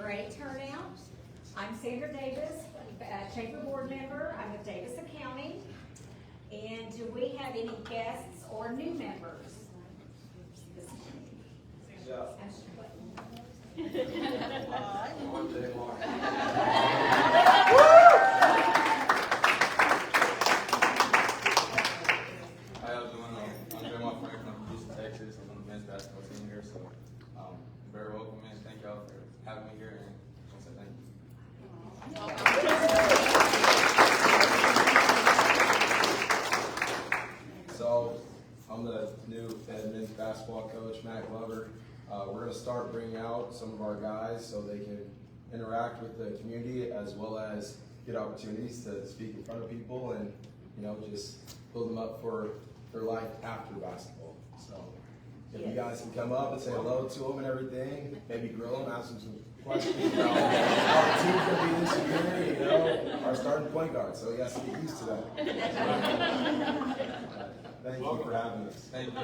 Great turnout. I'm Sandra Davis, Chamber Board member. I'm with Davis Accounting. And do we have any guests or new members? Yeah. Texas. I'm on the men's basketball team here, so very welcome, man. Thank y'all for having me here, and I want to say thank you. So I'm the new men's basketball coach, Matt Glover. We're going to start bringing out some of our guys so they can interact with the community as well as get opportunities to speak in front of people and just build them up for their life after basketball. So if you guys can come up and say hello to them and everything, maybe grill them, ask them some questions about how the team's going to be this year, our starting point guard. So you have to get used to that. Thank you for having us. Thank you.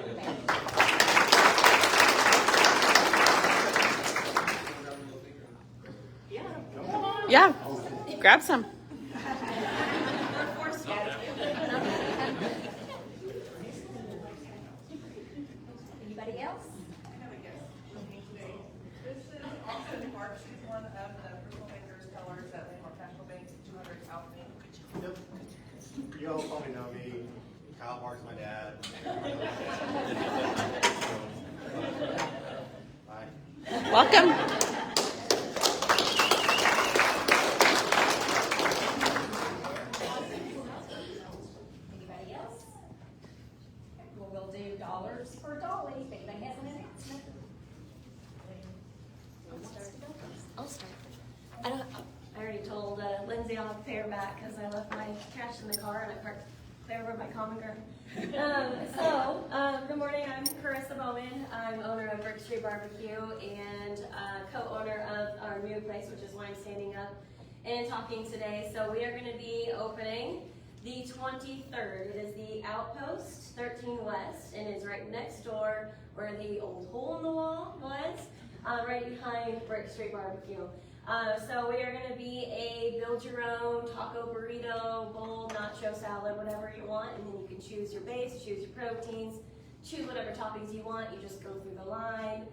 Yeah, grab some. Anybody else? I have a guest this is Austin Park. She's one of the approval makers, tellers at Landmark National Bank, 200 South Main. Yep. You all probably know me. Kyle Park's my dad. Bye. Welcome. Anybody else? Well, we'll do dollars for Dolly. If anybody has an announcement. I'll start. I already told Lindsay I'll have to pay her back because I left my cash in the car and I parked there over my common ground. Good morning. I'm Carissa Bowman. I'm owner of Brick Street Barbecue and co-owner of our new place, which is why I'm standing up and talking today. So we are going to be opening the 23rd. It is the Outpost 13 West and it's right next door where the old hole in the wall was, right behind Brick Street Barbecue. So we are going to be a build your own taco burrito, bowl, nacho salad, whatever you want, and then you can choose your base, choose your proteins, choose whatever toppings you want. You just go through the line,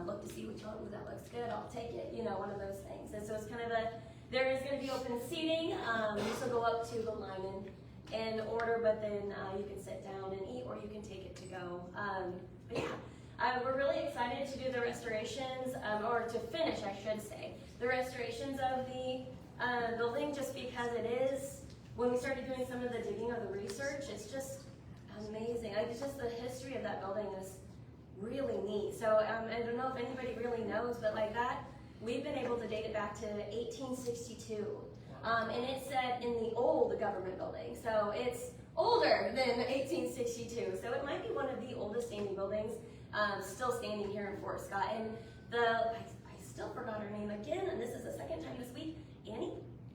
look to see which one, ooh, that looks good, I'll take it, one of those things. And so it's kind of there is going to be open seating. You still go up to the line and order, but then you can sit down and eat, or you can take it to go. But yeah, we're really excited to do the restorations, or to finish, I should say, the restorations of the building, just because it is, when we started doing some of the digging or the research, it's just amazing. It's just the history of that building is really neat. So I don't know if anybody really knows, but like that, we've been able to date it back to 1862. And it's set in the old government building. So it's older than 1862. So it might be one of the oldest standing buildings still standing here in Fort Scott. And I still forgot her name again, and this is the second time this week.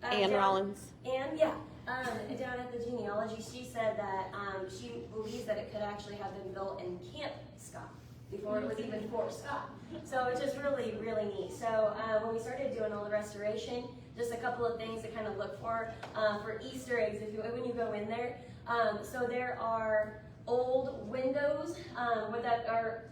Anne Rollins. Anne, down at the genealogy, she said that she believes that it could actually have been built in Camp Scott before it was even Fort Scott. So it's just really, really neat. So when we started doing all the restoration, just a couple of things to kind of look for Easter eggs when you go in there. So there are old windows that are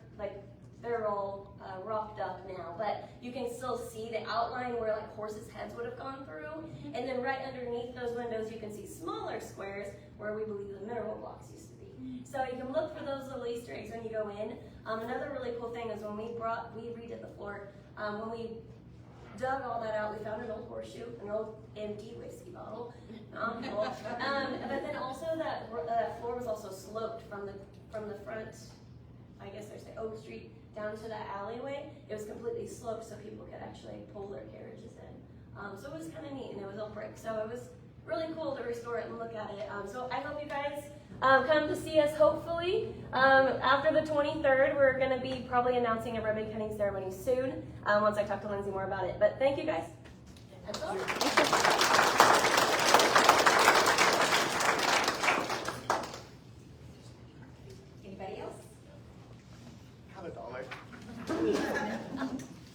they're all rocked up now, but you can still see the outline where horses' heads would have gone through. And then right underneath those windows, you can see smaller squares where we believe the mineral blocks used to be. So you can look for those little Easter eggs when you go in. Another really cool thing is when we redid the floor, when we dug all that out, we found an old horseshoe, an old empty whiskey bottle. But then also that floor was also sloped from the front, I guess there's Oak Street, down to that alleyway. It was completely sloped so people could actually pull their carriages in. So it was kind of neat, and it was all brick. So it was really cool to restore it and look at it. So I hope you guys come to see us, hopefully. After the 23rd, we're going to be probably announcing a ribbon cutting ceremony soon, once I talk to Lindsay more about it. But thank you, guys. That's all. Anybody else? Have a dollar.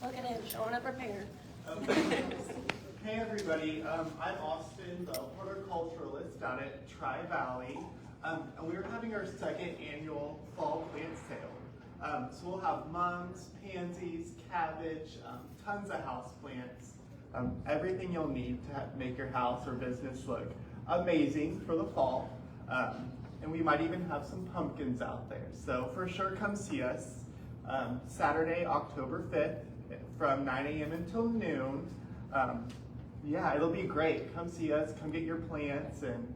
Look at him, showing up prepared. Hey everybody, I'm Austin, the horticulturalist down at Tri-Valley, and we're having our second annual fall plant sale. So we'll have mums, pansies, cabbage, tons of house plants, everything you'll need to make your house or business look amazing for the fall. And we might even have some pumpkins out there. So for sure come see us Saturday, October 5th from 9 a.m. until noon. Yeah, it'll be great. Come see us, come get your plants and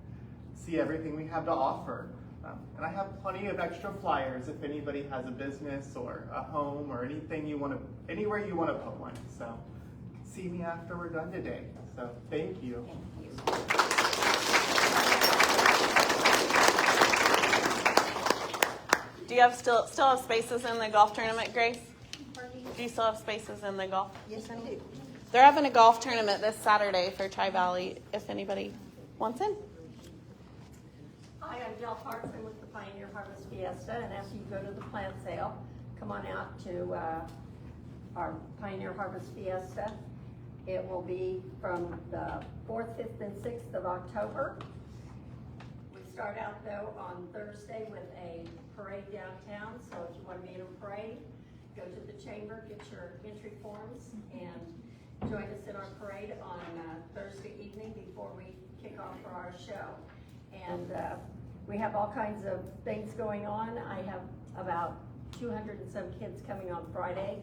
see everything we have to offer. And I have plenty of extra flyers if anybody has a business or a home or anything you want to, anywhere you want to put one. So see me after we're done today. So thank you. Do you have still have spaces in the golf tournament, Grace? Do you still have spaces in the golf? Yes, I do. They're having a golf tournament this Saturday for Tri-Valley, if anybody wants in. Hi, I'm Jill Parkman with the Pioneer Harvest Fiesta, and after you go to the plant sale, come on out to our Pioneer Harvest Fiesta. It will be from the 4th, 5th, and 6th of October. We start out though on Thursday with a parade downtown, so if you want to be in a parade, go to the chamber, get your entry forms, and join us in our parade on Thursday evening before we kick off for our show. And we have all kinds of things going on. I have about 200 and some kids coming on Friday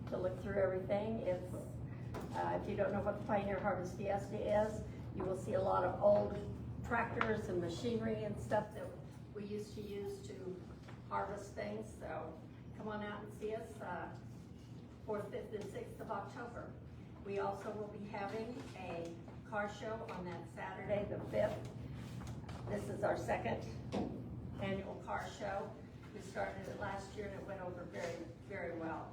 to look through everything. If you don't know what the Pioneer Harvest Fiesta is, you will see a lot of old tractors and machinery and stuff that we used to use to harvest things. So come on out and see us 4th, 5th, and 6th of October. We also will be having a car show on that Saturday, the 5th. This is our second annual car show. We started it last year and it went over very, very well.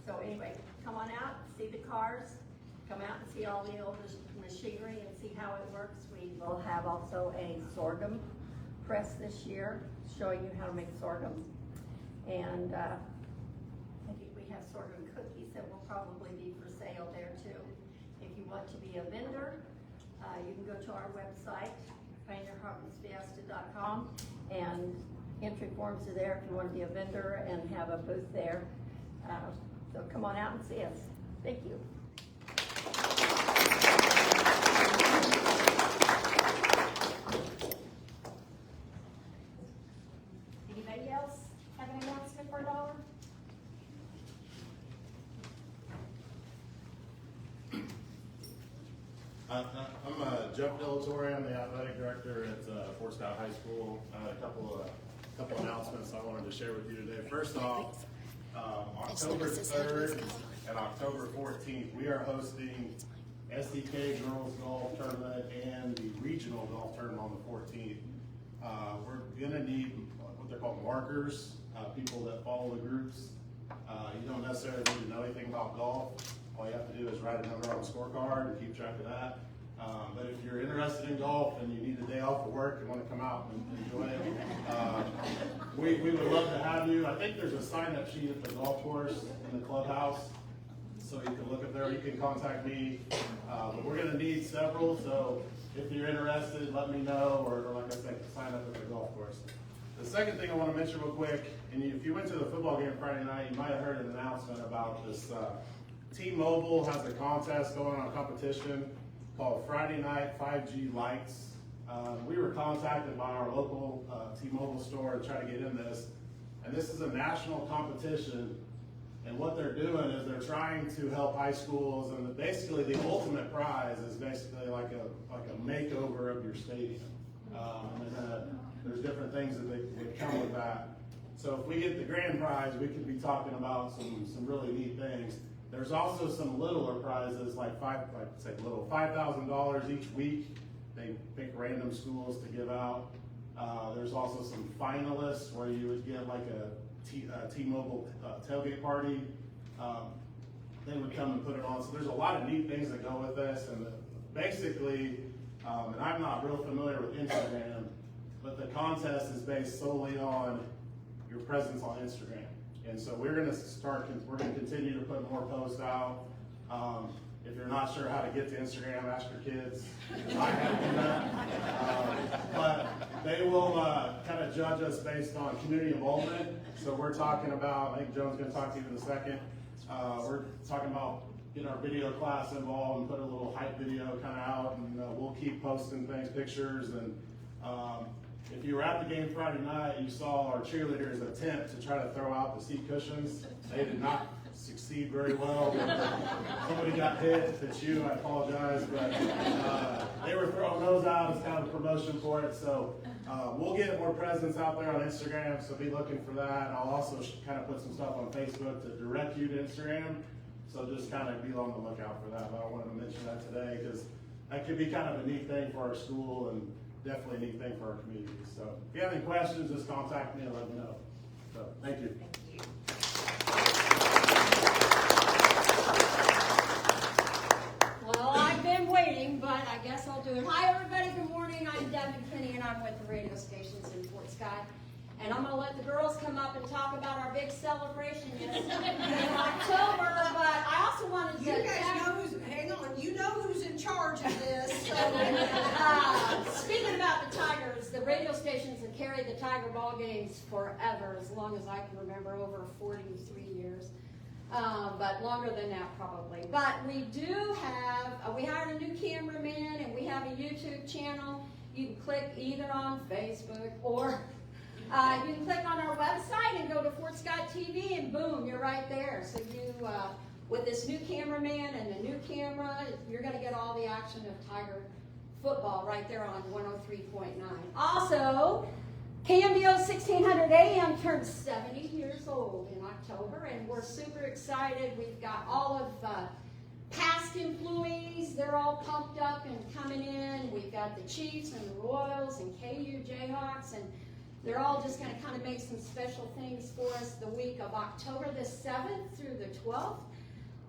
So anyway, come on out, see the cars, come out and see all the old machinery and see how it works. We will have also a sorghum press this year, showing you how to make sorghum. And I think we have sorghum cookies that will probably be for sale there too. If you want to be a vendor, you can go to our website, pioneerharvestfiesta.com, and entry forms are there if you want to be a vendor and have a booth there. So come on out and see us. Thank you. Anybody else have an announcement for $1? I'm Jeff Dellatore. I'm the athletic director at Fort Scott High School. A couple announcements I wanted to share with you today. First off, October 3rd and October 14th, we are hosting SDK Girls Golf Tournament and the Regional Golf Tournament on the 14th. We're going to need what they're called markers, people that follow the groups. You don't necessarily need to know anything about golf. All you have to do is write a number on a scorecard and keep track of that. But if you're interested in golf and you need a day off of work and want to come out and enjoy it, we would love to have you. I think there's a sign-up sheet at the golf course in the clubhouse, so you can look up there. You can contact me. But we're going to need several, so if you're interested, let me know, or like I said, sign up at the golf course. The second thing I want to mention real quick, and if you went to the football game Friday night, you might have heard an announcement about this. T-Mobile has a contest going on, a competition called Friday Night 5G Lights. We were contacted by our local T-Mobile store to try to get in this, and this is a national competition. And what they're doing is they're trying to help high schools, and basically the ultimate prize is basically like a makeover of your stadium. There's different things that come with that. So if we get the grand prize, we could be talking about some really neat things. There's also some littler prizes, like $5,000 each week. They pick random schools to give out. There's also some finalists where you would get like a T-Mobile tailgate party. They would come and put it on. So there's a lot of neat things that go with this. And basically, and I'm not real familiar with Instagram, but the contest is based solely on your presence on Instagram. And so we're going to continue to put more posts out. If you're not sure how to get to Instagram, ask your kids. I have to do that. But they will kind of judge us based on community involvement. So we're talking about, I think Joan's going to talk to you in a second. We're talking about getting our video class involved and put a little hype video kind of out, and we'll keep posting things, pictures. And if you were at the game Friday night, you saw our cheerleaders attempt to try to throw out the seat cushions. They did not succeed very well. Somebody got hit. If it's you, I apologize, but they were throwing those out as kind of a promotion for it. So we'll get more presence out there on Instagram, so be looking for that. I'll also kind of put some stuff on Facebook to direct you to Instagram, so just kind of be on the lookout for that. But I wanted to mention that today because that could be kind of a neat thing for our school and definitely a neat thing for our community. So if you have any questions, just contact me and let me know. So thank you. Well, I've been waiting, but I guess I'll do it. Hi, everybody. Good morning. I'm Deb McKinney, and I'm with the radio stations in Fort Scott. And I'm going to let the girls come up and talk about our big celebration in October. But I also wanted to... You guys know who's... Hang on. You know who's in charge of this. So. Speaking about the Tigers, the radio stations have carried the Tiger ball games forever, as long as I can remember, over 43 years. But longer than that probably. But we do have, we hired a new cameraman, and we have a YouTube channel. You can click either on Facebook or you can click on our website and go to Fort Scott TV, and boom, you're right there. So you, with this new cameraman and the new camera, you're going to get all the action of Tiger football right there on 103.9. Also, KMBO 1600 AM turned 70 years old in October, and we're super excited. We've got all of past employees. They're all pumped up and coming in. We've got the Chiefs and the Royals and KU Jayhawks, and they're all just going to kind of make some special things for us the week of October the 7th through the 12th.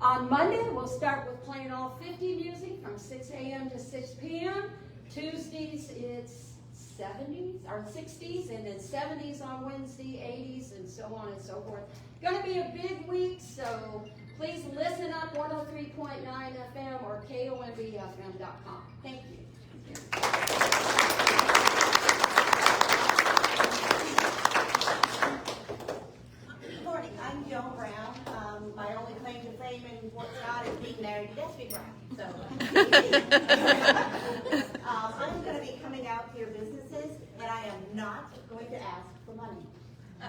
On Monday, we'll start with playing all 50 music from 6 a.m. to 6 p.m. Tuesdays, it's 70s or 60s, and then 70s on Wednesday, 80s, and so on and so forth. Going to be a big week, so please listen up, 103.9 FM or KOMBFM.com. Thank you. Good morning. I'm Joan Brown. My only claim to fame in Fort Scott is being married to Despy Brown. So I'm going to be coming out to your businesses, and I am not going to ask for money.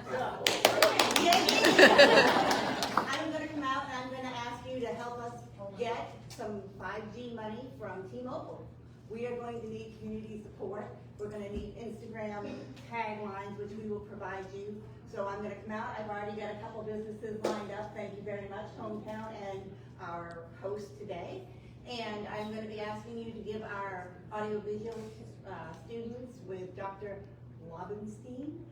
So, I'm going to come out and I'm going to ask you to help us get some 5G money from T-Mobile. We are going to need community support. We're going to need Instagram taglines, which we will provide you. So I'm going to come out. I've already got a couple businesses lined up. Thank you very much, Hometown and our host today. And I'm going to be asking you to give our audiovisual students with Dr. Lobenstein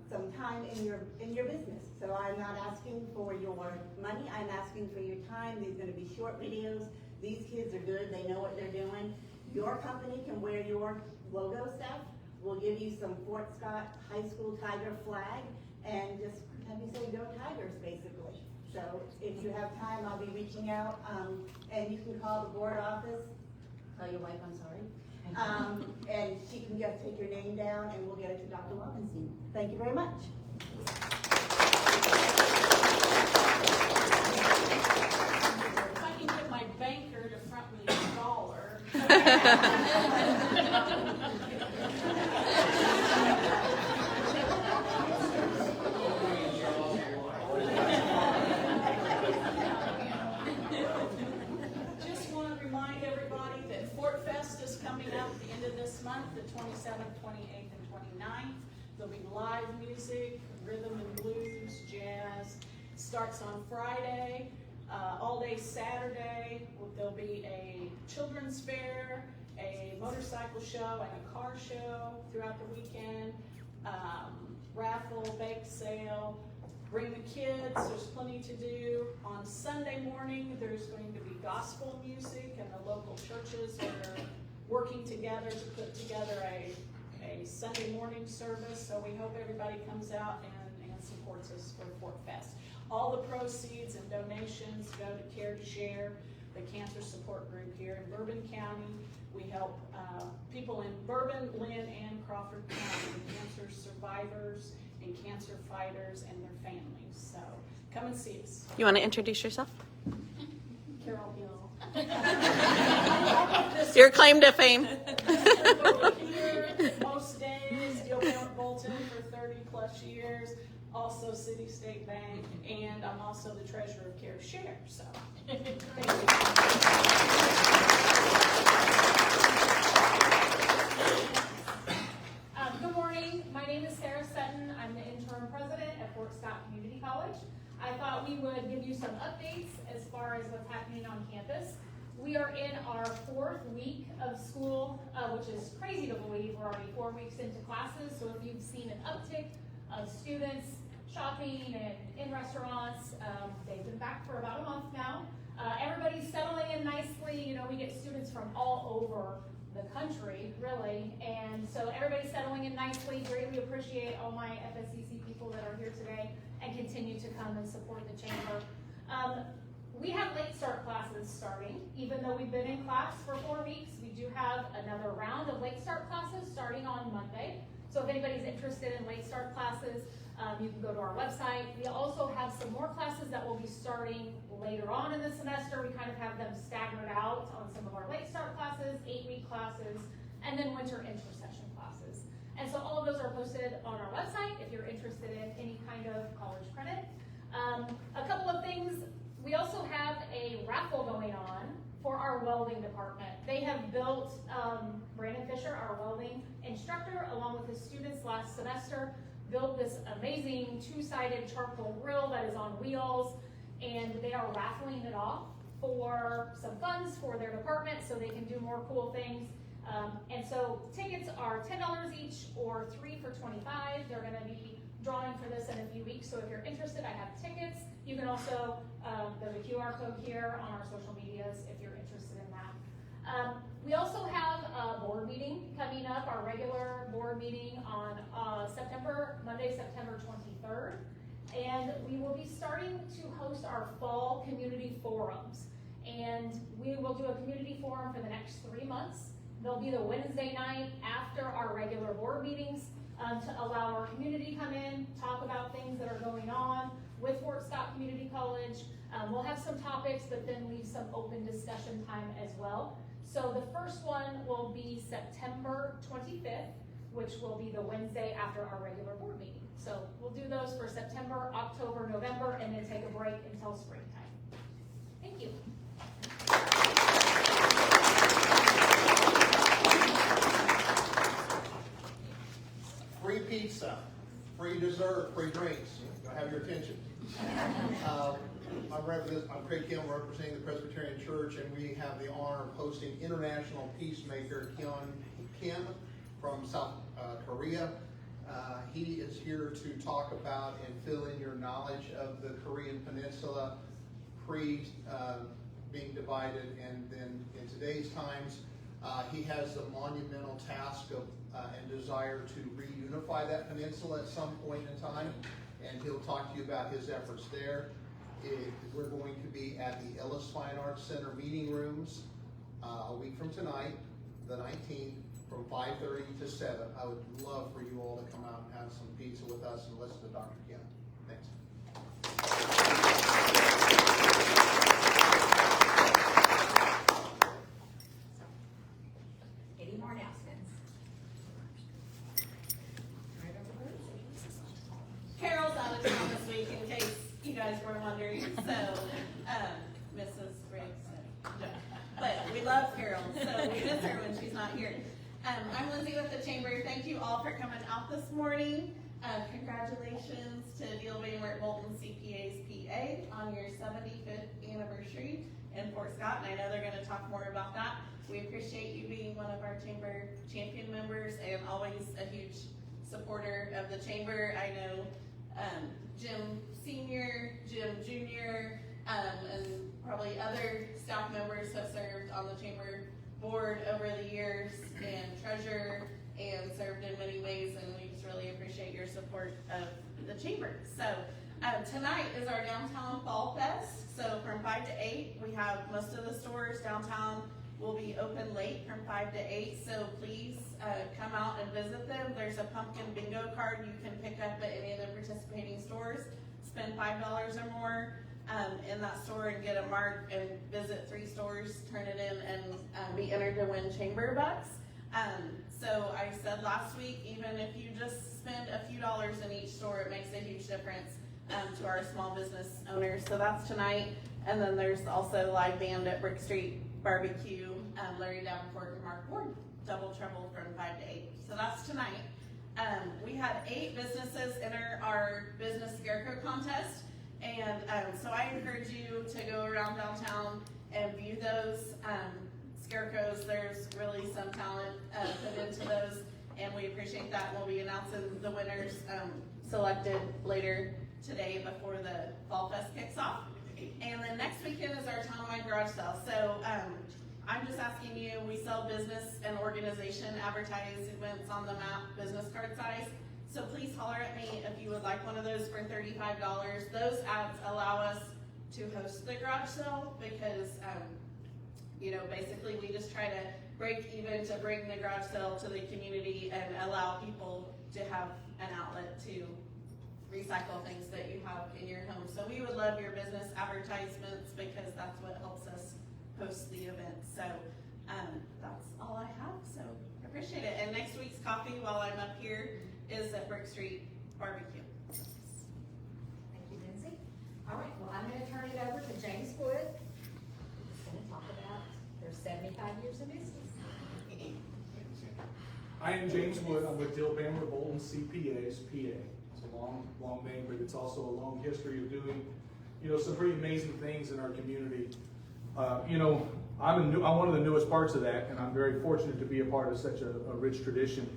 some time in your business. So I'm not asking for your money. I'm asking for your time. These are going to be short videos. These kids are good. They know what they're doing. Your company can wear your logo stuff. We'll give you some Fort Scott High School Tiger flag and just have you say go Tigers, basically. So if you have time, I'll be reaching out, and you can call the board office. Tell your wife I'm sorry. And she can just take your name down, and we'll get it to Dr. Lobenstein. Thank you very much. If I can get my banker to front me $1. Just want to remind everybody that Fort Fest is coming up at the end of this month, the 27th, 28th, and 29th. There'll be live music, rhythm and blues, jazz. Starts on Friday, all day Saturday. There'll be a children's fair, a motorcycle show, and a car show throughout the weekend. Raffle, bake sale. Bring the kids, there's plenty to do. On Sunday morning, there's going to be gospel music, and the local churches are working together to put together a Sunday morning service. So we hope everybody comes out and supports us for Fort Fest. All the proceeds and donations go to Care to Share, the cancer support group here in Bourbon County. We help people in Bourbon, Lynn, and Crawford County, cancer survivors and cancer fighters and their families. So come and see us. You want to introduce yourself? Carol Hill. Your claim to fame. Here most days, Diehl, Bolton for 30 plus years, also City State Bank, and I'm also the treasurer of Care Share. So, thank you. Good morning. My name is Sarah Sutton. I'm the interim president at Fort Scott Community College. I thought we would give you some updates as far as what's happening on campus. We are in our 4th week of school, which is crazy to believe. We're already 4 weeks into classes, so if you've seen an uptick of students shopping and in restaurants, they've been back for about a month now. Everybody's settling in nicely. You know, we get students from all over the country, really, and so everybody's settling in nicely. Greatly appreciate all my FSCC people that are here today and continue to come and support the chamber. We have late start classes starting. Even though we've been in class for 4 weeks, we do have another round of late start classes starting on Monday. So if anybody's interested in late start classes, you can go to our website. We also have some more classes that will be starting later on in the semester. We kind of have them staggered out on some of our late start classes, 8-week classes, and then winter intersession classes. And so all of those are posted on our website if you're interested in any kind of college credit. A couple of things. We also have a raffle going on for our welding department. They have built, Brandon Fisher, our welding instructor, along with his students last semester, built this amazing 2-sided charcoal grill that is on wheels, and they are raffling it off for some funds for their department so they can do more cool things. And so tickets are $10 each or 3 for $25. They're going to be drawing for this in a few weeks, so if you're interested, I have tickets. You can also, there's a QR code here on our social medias if you're interested in that. We also have a board meeting coming up, our regular board meeting on Monday, September 23rd. And we will be starting to host our fall community forums. And we will do a community forum for the next 3 months. They'll be the Wednesday night after our regular board meetings to allow our community come in, talk about things that are going on with Fort Scott Community College. We'll have some topics, but then leave some open discussion time as well. So the first one will be September 25th, which will be the Wednesday after our regular board meeting. So we'll do those for September, October, November, and then take a break until springtime. Thank you. Free pizza, free dessert, free drinks. I have your attention. I'm Craig Kim, representing the Presbyterian Church, and we have the honor of hosting international peacemaker Kim from South Korea. He is here to talk about and fill in your knowledge of the Korean Peninsula pre being divided, and then in today's times, he has the monumental task of and desire to reunify that peninsula at some point in time, and he'll talk to you about his efforts there. We're going to be at the Ellis Fine Arts Center meeting rooms a week from tonight, the 19th, from 5:30 to 7. I would love for you all to come out and have some pizza with us and listen to Dr. Kim. Thanks. Any more announcements? Carol's out of town this week, in case you guys were wondering. So, Mrs. Briggs, no. But we love Carol, so we miss her when she's not here. I'm Lindsay with the Chamber. Thank you all for coming out this morning. Congratulations to Diehl, Banwart, Bolton CPA's PA on your 75th anniversary in Fort Scott, and I know they're going to talk more about that. We appreciate you being one of our Chamber champion members and always a huge supporter of the Chamber. I know Jim Senior, Jim Junior, and probably other staff members have served on the Chamber board over the years, and treasurer, and served in many ways, and we just really appreciate your support of the Chamber. So Tonight is our downtown fall fest. So from 5 to 8, we have most of the stores downtown will be open late from 5 to 8. So please come out and visit them. There's a pumpkin bingo card you can pick up at any of the participating stores. Spend $5 or more in that store and get a mark, and visit 3 stores, turn it in, and be entered to win chamber bucks. So I said last week, even if you just spend a few dollars in each store, it makes a huge difference to our small business owners. So that's tonight. And then there's also live band at Brick Street Barbecue, Larry Davenport and Mark Ward, Double Trouble from 5 to 8. So that's tonight. We had 8 businesses enter our business scarecrow contest. And so I encourage you to go around downtown and view those scarecrows. There's really some talent put into those, and we appreciate that. We'll be announcing the winners selected later today before the Fall Fest kicks off. And then next weekend is our townwide garage sale. So I'm just asking you, we sell business and organization advertisements on the map, business card size. So please holler at me if you would like one of those for $35. Those ads allow us to host the garage sale because, basically we just try to break even to bring the garage sale to the community and allow people to have an outlet to recycle things that you have in your home. So we would love your business advertisements because that's what helps us host the event. So that's all I have. So I appreciate it. And next week's coffee while I'm up here is at Brick Street Barbecue. Thank you, Lindsay. All right, well, I'm gonna turn it over to James Wood. He's gonna talk about their 75 years of business. I am James Wood. I'm with Diehl, Banwart, Bolton, CPAs, PA. It's a long name, but it's also a long history of doing, some pretty amazing things in our community. I'm one of the newest parts of that, and I'm very fortunate to be a part of such a rich tradition.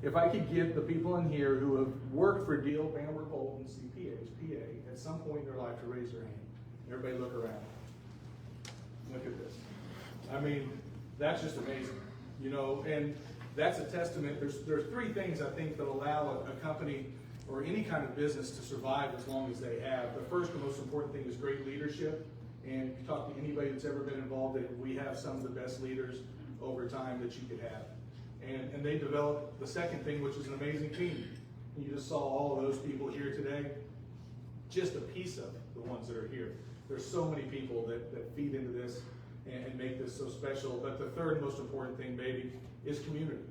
If I could get the people in here who have worked for Diehl, Banwart, Bolton, CPAs, PA, at some point in their life to raise their hand. Everybody look around. Look at this. I mean, that's just amazing, and that's a testament. There's 3 things I think that allow a company or any kind of business to survive as long as they have. The first and most important thing is great leadership. And if you talk to anybody that's ever been involved, we have some of the best leaders over time that you could have. And they developed the second thing, which is an amazing team. You just saw all of those people here today. Just a piece of the ones that are here. There's so many people that feed into this and make this so special. But the third most important thing, baby, is community.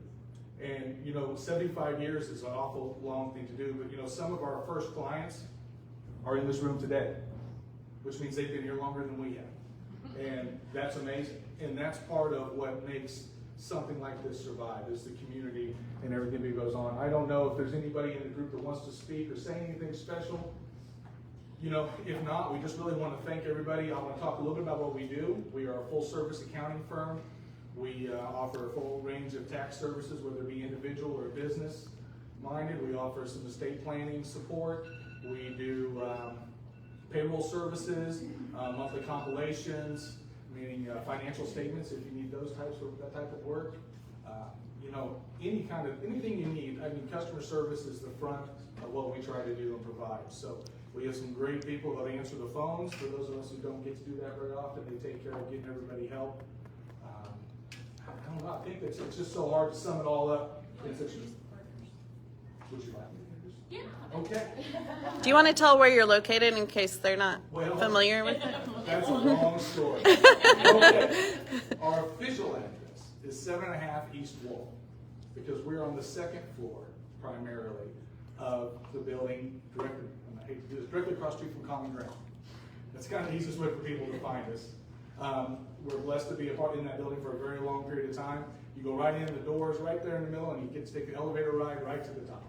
And 75 years is an awful long thing to do, but some of our first clients are in this room today, which means they've been here longer than we have. And that's amazing. And that's part of what makes something like this survive, is the community and everything that goes on. I don't know if there's anybody in the group that wants to speak or say anything special. If not, we just really want to thank everybody. I want to talk a little bit about what we do. We are a full-service accounting firm. We offer a full range of tax services, whether it be individual or business-minded. We offer some estate planning support. We do payroll services, monthly compilations, meaning financial statements if you need that type of work. Anything you need. I mean, customer service is the front of what we try to do and provide. So we have some great people that answer the phones. For those of us who don't get to do that very often, they take care of getting everybody help. I don't know. I think it's just so hard to sum it all up. Would you like me to? Yeah. Okay. Do you want to tell where you're located in case they're not familiar with it? That's a long story. Okay. Our official address is 7.5 East Wall, because we're on the 2nd floor primarily of the building, directly across the street from Common Ground. That's kind of the easiest way for people to find us. We're blessed to be a part in that building for a very long period of time. You go right in, the doors right there in the middle, and you get to take the elevator ride right to the top.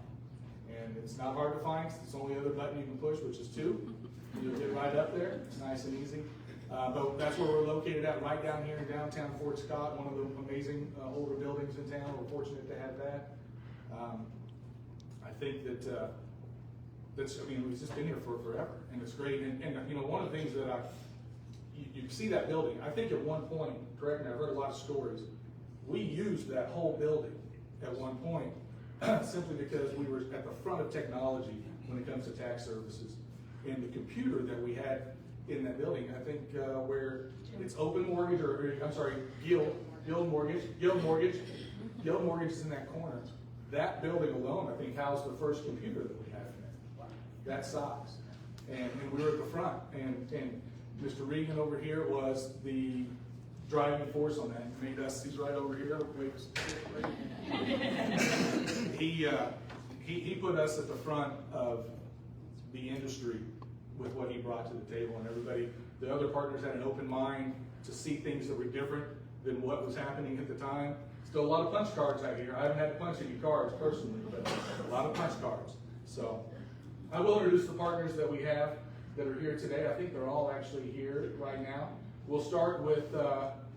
And it's not hard to find. It's the only other button you can push, which is 2. You'll get right up there. It's nice and easy. But that's where we're located at, right down here in downtown Fort Scott, one of the amazing older buildings in town. We're fortunate to have that. I think we've just been here for forever, and it's great. And one of the things that you see that building, I think at one point, correct me, I've heard a lot of stories, we used that whole building at one point simply because we were at the front of technology when it comes to tax services. And the computer that we had in that building, I think where it's Open Mortgage, or I'm sorry, Guild Mortgage is in that corner. That building alone, I think, housed the first computer that we had in there, that size. And we were at the front, and Mr. Eagon over here was the driving force on that. He made us, he's right over here. He put us at the front of the industry with what he brought to the table, and everybody, the other partners had an open mind to see things that were different than what was happening at the time. Still a lot of punch cards out here. I haven't had to punch any cards personally, but a lot of punch cards. So I will introduce the partners that we have that are here today. I think they're all actually here right now. We'll start with,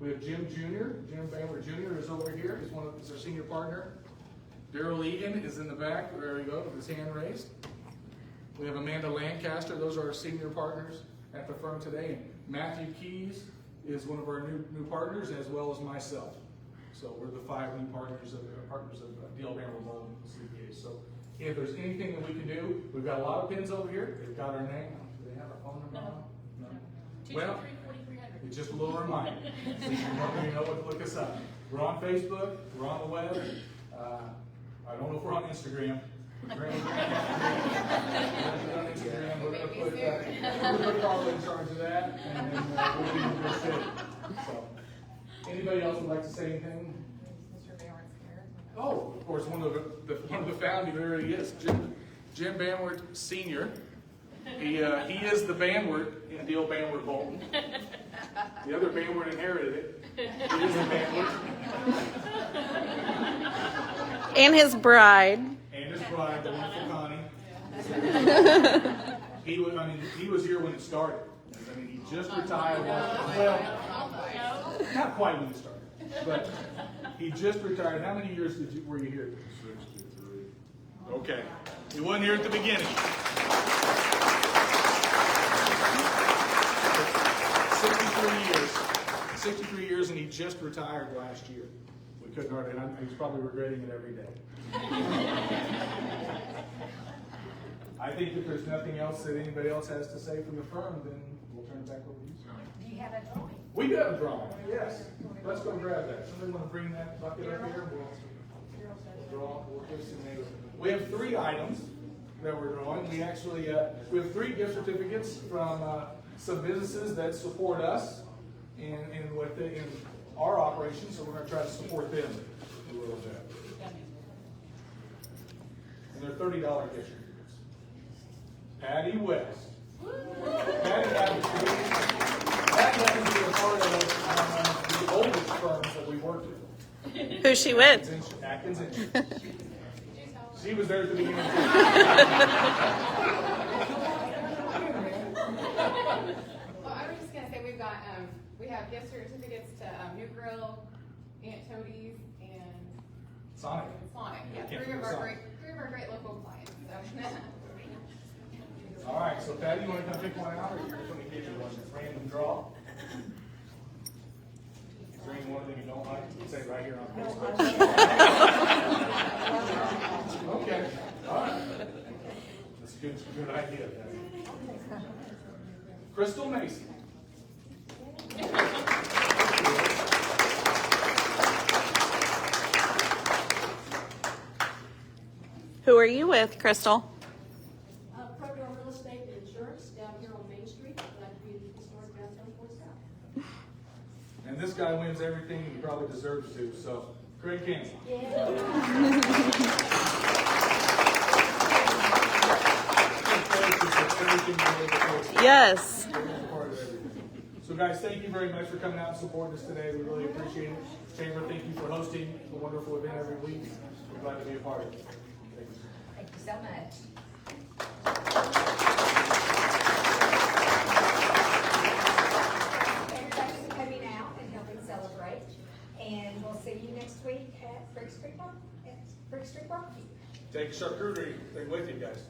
we have Jim Jr. Jim Banwart Jr. is over here. He's our senior partner. Daryl Eagon is in the back. There you go, with his hand raised. We have Amanda Lancaster. Those are our senior partners at the firm today. And Matthew Keys is one of our new partners, as well as myself. So we're the 5 new partners of Diehl, Banwart, Bolton, CPA. So if there's anything that we can do, we've got a lot of pins over here. They've got our name. Do they have our phone number on? No. Well, it's just a little reminder. So you know what to look us up. We're on Facebook. We're on the web. I don't know if we're on Instagram. We're on Instagram. We're going to put Carla in charge of that, and then we'll be in good shape. So, anybody else would like to say anything? Mr. Banwart's here. Oh, of course, one of the founding. There he is, Jim Banwart Sr. He is the Banwart in Diehl, Banwart, Bolton. The other Banwart inherited it. He is the Banwart. And his bride. And his bride, the wonderful Connie. He was here when it started. I mean, he just retired. Well, not quite when it started, but he just retired. How many years were you here? 63. Okay. He wasn't here at the beginning. 63 years, and he just retired last year. We couldn't hardly, and he's probably regretting it every day. I think if there's nothing else that anybody else has to say from the firm, then we'll turn it back over to you. Do you have a drawing? We do have a drawing, yes. Let's go grab that. Somebody want to bring that bucket up here? We'll draw. We have 3 items that we're drawing. We actually we have 3 gift certificates from some businesses that support us in our operations, so we're going to try to support them a little bit. And they're $30 gift certificates. Patty West. Patty happens to be a part of the oldest firms that we worked with. Who's she with? Atkins Insurance. She was there at the beginning. Well, I was just gonna say we have gift certificates to New Grill, Aunt Tody's, and Sonic. Yeah, 3 of our great local clients. So. All right, so Patty, you want to come pick one out, or you're just going to give you one random draw? Is there any one thing you don't like? You can say it right here on Facebook. Okay, all right. That's a good idea, Patty. Crystal Mason. Who are you with, Crystal? Program Real Estate and Insurance down here on Main Street. Glad to be in the historic downtown Fort Scott. And this guy wins everything he probably deserves to, so Craig Campbell. Yes. So guys, thank you very much for coming out and supporting us today. We really appreciate it. Chamber, thank you for hosting a wonderful event every week. We're glad to be a part of it. Thank you so much. Thanks for coming out and helping celebrate. And we'll see you next week at Brick Street Barbecue. Take a charcuterie thing with you guys.